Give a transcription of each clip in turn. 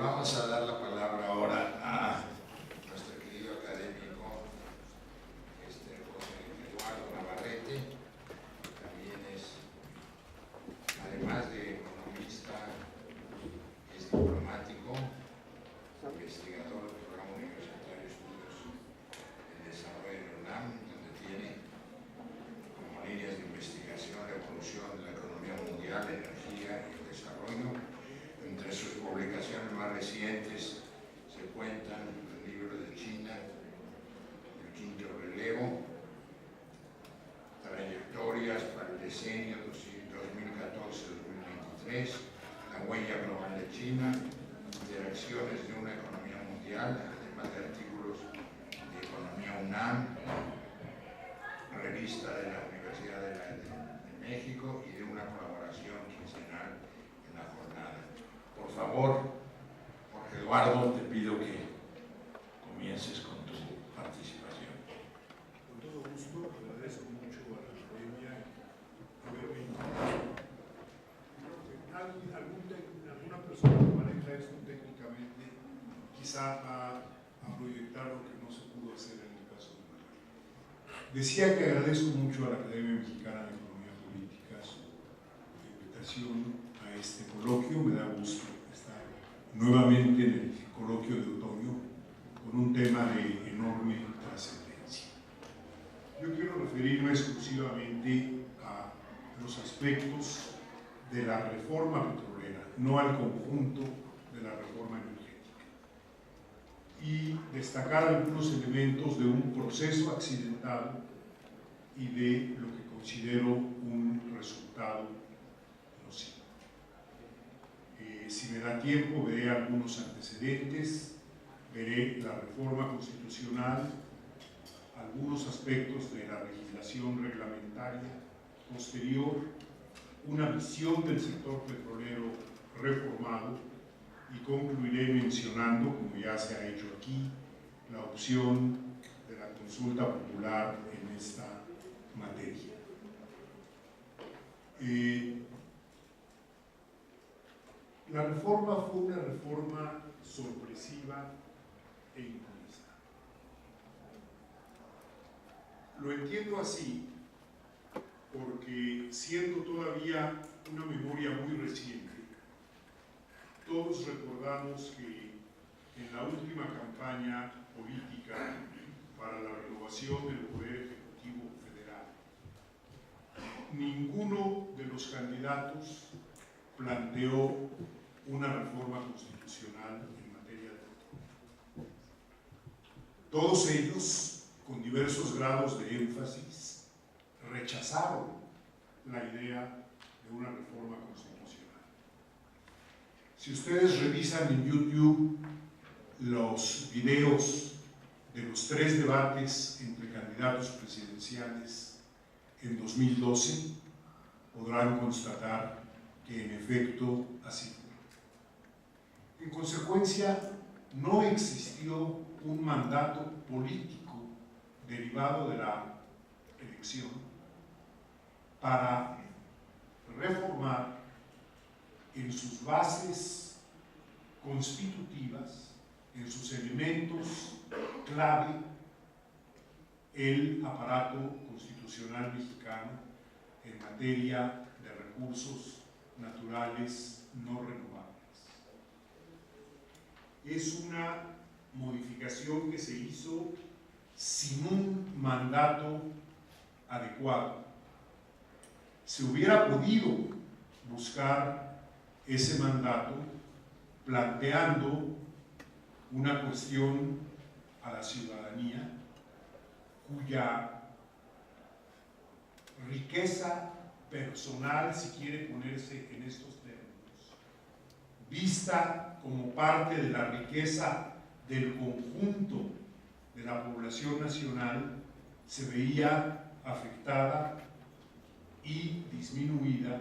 vamos a dar la palabra ahora a nuestro querido académico José Eduardo Navarrete, que también es, además de economista, es diplomático, investigador del Programa Universitario de Estudios del Desarrollo de la UNAM, donde tiene como líneas de investigación la evolución de la economía mundial, la energía y el desarrollo. Entre sus publicaciones más recientes se cuentan el libro de China, El quinto relevo, Trayectorias para el decenio 2014-2023, La huella global de China, Interacciones de una economía mundial, además de artículos de Economía UNAM, Revista de la Universidad de México y de una colaboración quincenal en la jornada. Por favor, Jorge Eduardo, te pido que comiences con tu participación. Con todo gusto, agradezco mucho a la academia haberme invitado. Alguna persona que maneja esto técnicamente quizá va a proyectar lo que no se pudo hacer en el caso de Manuel. Decía que agradezco mucho a la Academia Mexicana de Economía Política su invitación a este coloquio. Me da gusto estar nuevamente en el coloquio de otoño con un tema de enorme trascendencia. Yo quiero referirme exclusivamente a los aspectos de la reforma petrolera, no al conjunto de la reforma energética, y destacar algunos elementos de un proceso accidentado y de lo que considero un resultado nocivo. Si me da tiempo, veré algunos antecedentes, veré la reforma constitucional, algunos aspectos de la legislación reglamentaria posterior, una visión del sector petrolero reformado, y concluiré mencionando, como ya se ha hecho aquí, la opción de la consulta popular en esta materia. La reforma fue una reforma sorpresiva e improvvisada. Lo entiendo así porque, siendo todavía una memoria muy reciente, todos recordamos que en la última campaña política para la renovación del Poder Ejecutivo Federal, ninguno de los candidatos planteó una reforma constitucional en materia de petróleo. Todos ellos, con diversos grados de énfasis, rechazaron la idea de una reforma constitucional. Si ustedes revisan en YouTube los videos de los 3 debates entre candidatos presidenciales en 2012, podrán constatar que en efecto así fue. En consecuencia, no existió un mandato político derivado de la elección para reformar en sus bases constitutivas, en sus elementos clave, el aparato constitucional mexicano en materia de recursos naturales no renovables. Es una modificación que se hizo sin un mandato adecuado. Se hubiera podido buscar ese mandato planteando una cuestión a la ciudadanía cuya riqueza personal, si quiere ponerse en estos términos, vista como parte de la riqueza del conjunto de la población nacional, se veía afectada y disminuida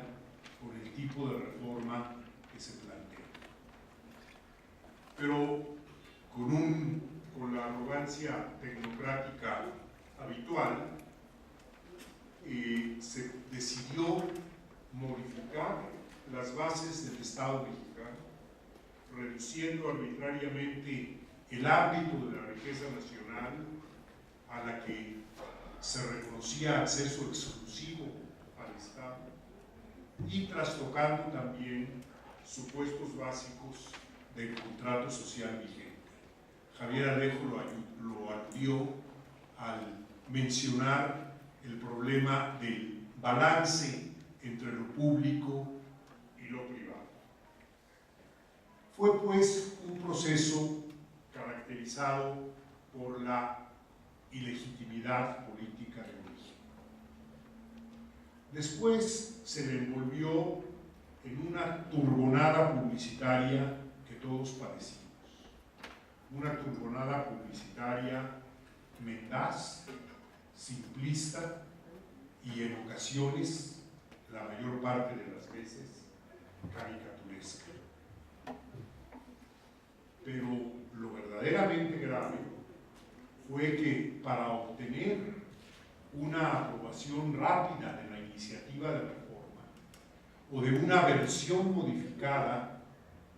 por el tipo de reforma que se plantea. Pero con la arrogancia tecnocrática habitual, se decidió modificar las bases del Estado mexicano, reduciendo arbitrariamente el ámbito de la riqueza nacional a la que se reconocía acceso exclusivo al Estado y trastocando también supuestos básicos del contrato social vigente. Javier Alejo lo aludió al mencionar el problema del balance entre lo público y lo privado. Fue pues un proceso caracterizado por la ilegitimidad política de origen. Después se le envolvió en una turbonada publicitaria que todos padecimos. Una turbonada publicitaria mendaz, simplista y en ocasiones, la mayor parte de las veces, caricaturesca. Pero lo verdaderamente grave fue que para obtener una aprobación rápida de la iniciativa de reforma o de una versión modificada,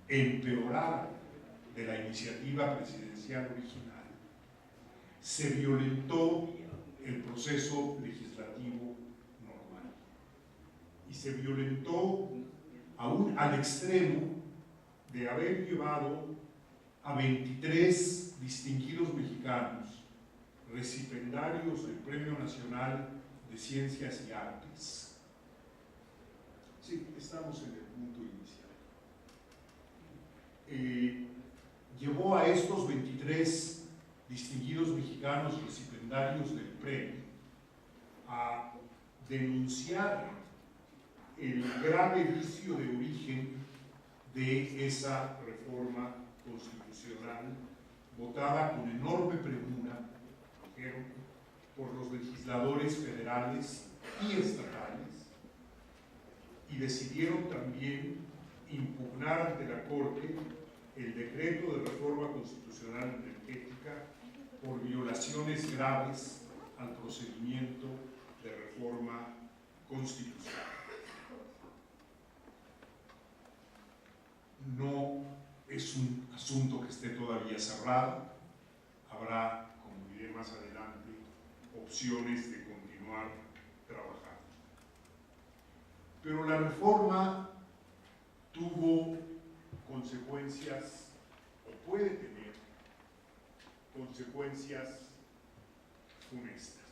empeorada de la iniciativa presidencial original, se violentó el proceso legislativo normal y se violentó aún al extremo de haber llevado a 23 distinguidos mexicanos, recipendarios del Premio Nacional de Ciencias y Artes. Sí, estamos en el punto inicial. Llevó a estos 23 distinguidos mexicanos recipendarios del premio a denunciar el grave vicio de origen de esa reforma constitucional votada con enorme premura por los legisladores federales y estatales, y decidieron también impugnar ante la Corte el decreto de reforma constitucional energética por violaciones graves al procedimiento de reforma constitucional. No es un asunto que esté todavía cerrado, habrá, como diré más adelante, opciones de continuar trabajando. Pero la reforma tuvo consecuencias, o puede tener consecuencias funestas.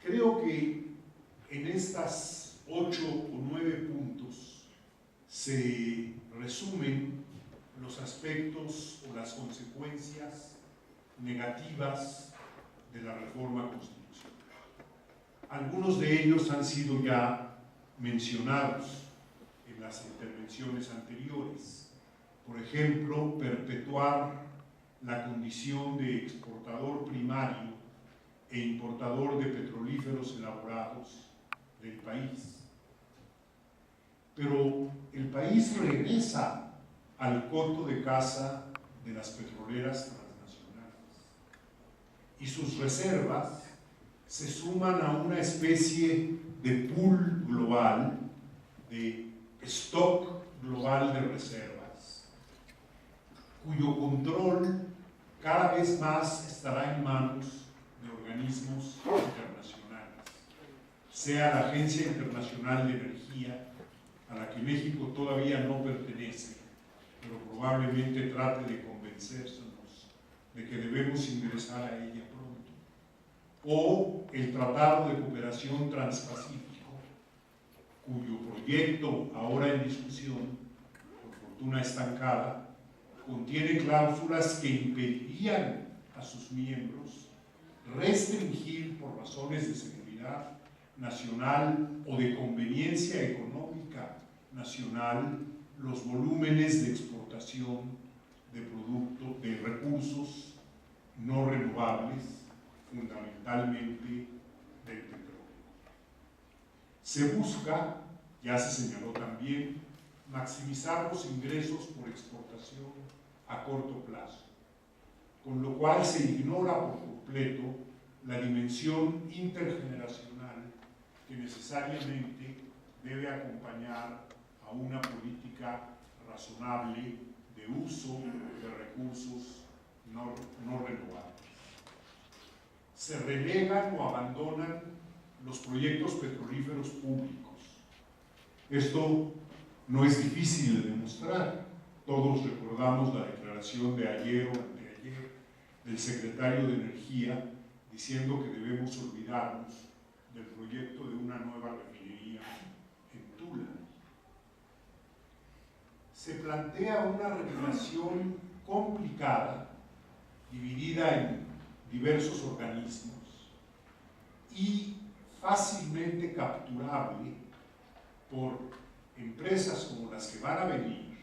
Creo que en estas 8 o 9 puntos se resumen los aspectos o las consecuencias negativas de la reforma constitucional. Algunos de ellos han sido ya mencionados en las intervenciones anteriores. Por ejemplo, perpetuar la condición de exportador primario e importador de petrolíferos elaborados del país. Pero el país regresa al coto de caza de las petroleras transnacionales y sus reservas se suman a una especie de pool global, de stock global de reservas, cuyo control cada vez más estará en manos de organismos internacionales, sea la Agencia Internacional de Energía, a la que México todavía no pertenece, pero probablemente trate de convencernos de que debemos ingresar a ella pronto, o el Tratado de Cooperación Transpacífico, cuyo proyecto ahora en discusión, por fortuna estancada, contiene cláusulas que impedirían a sus miembros restringir por razones de seguridad nacional o de conveniencia económica nacional los volúmenes de exportación de recursos no renovables, fundamentalmente del petróleo. Se busca, ya se señaló también, maximizar los ingresos por exportación a corto plazo, con lo cual se ignora por completo la dimensión intergeneracional que necesariamente debe acompañar a una política razonable de uso de recursos no renovables. Se relegan o abandonan los proyectos petrolíferos públicos. Esto no es difícil de demostrar. Todos recordamos la declaración de ayer o anteayer del secretario de Energía diciendo que debemos olvidarnos del proyecto de una nueva refinería en Tula. Se plantea una regulación complicada, dividida en diversos organismos y fácilmente capturable por empresas como las que van a venir,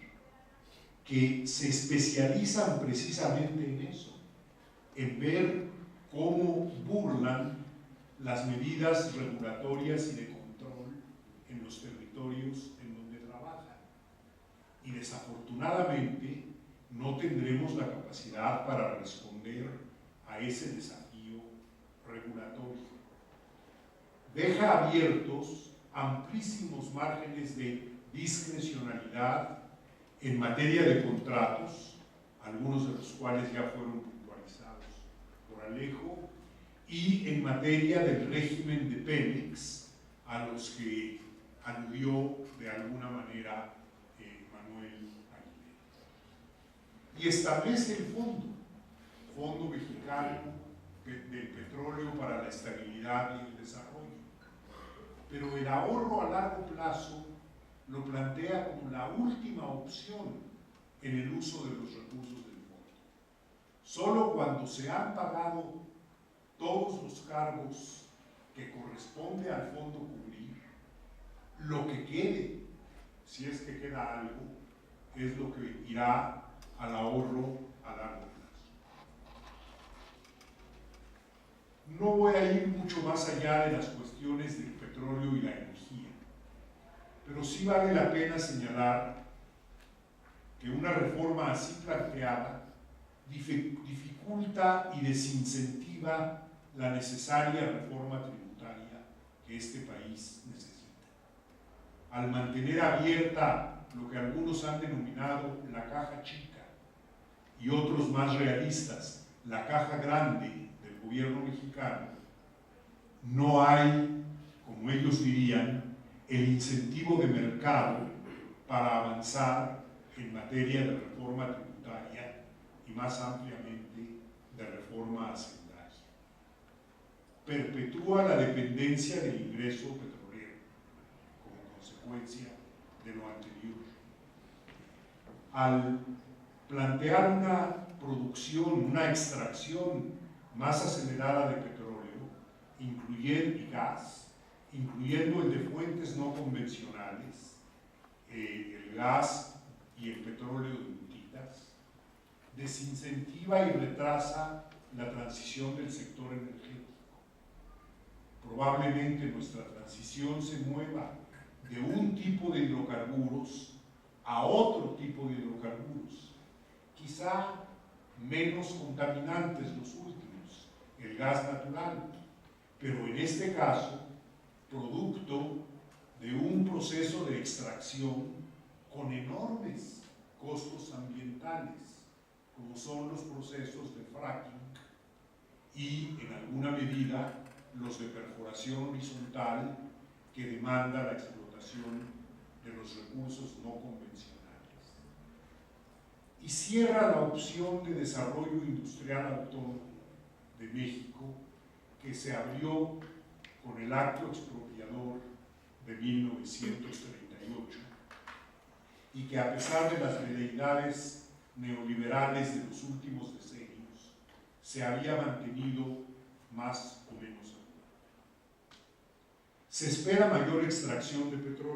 que se especializan precisamente en eso, en ver cómo burlan las medidas regulatorias y de control en los territorios en donde trabajan. Y desafortunadamente no tendremos la capacidad para responder a ese desafío regulatorio. Deja abiertos amplísimos márgenes de discrecionalidad en materia de contratos, algunos de los cuales ya fueron puntualizados por Alejo, y en materia del régimen de Pemex, a los que aludió de alguna manera Manuel Aguilera. Y establece el Fondo Mexicano del Petróleo para la Estabilidad y el Desarrollo. Pero el ahorro a largo plazo lo plantea como la última opción en el uso de los recursos del fondo. Solo cuando se han pagado todos los cargos que corresponde al fondo cubrir, lo que quede, si es que queda algo, es lo que irá al ahorro a largo plazo. No voy a ir mucho más allá de las cuestiones del petróleo y la energía, pero sí vale la pena señalar que una reforma así planteada dificulta y desincentiva la necesaria reforma tributaria que este país necesita. Al mantener abierta lo que algunos han denominado la caja chica y otros más realistas, la caja grande del gobierno mexicano, no hay, como ellos dirían, el incentivo de mercado para avanzar en materia de reforma tributaria y más ampliamente de reforma hacendaria. Perpetúa la dependencia del ingreso petrolero como consecuencia de lo anterior. Al plantear una producción, una extracción más acelerada de petróleo, incluyendo gas, incluyendo el de fuentes no convencionales, el gas y el petróleo de butitas, desincentiva y retrasa la transición del sector energético. Probablemente nuestra transición se mueva de un tipo de hidrocarburos a otro tipo de hidrocarburos, quizá menos contaminantes los últimos, el gas natural, pero en este caso, producto de un proceso de extracción con enormes costos ambientales, como son los procesos de fracking y, en alguna medida, los de perforación horizontal que demanda la explotación de los recursos no convencionales. Y cierra la opción de desarrollo industrial autónomo de México que se abrió con el acto expropiador de 1938 y que, a pesar de las veleidades neoliberales de los últimos decenios, se había mantenido más o menos. Se espera mayor extracción de petróleo.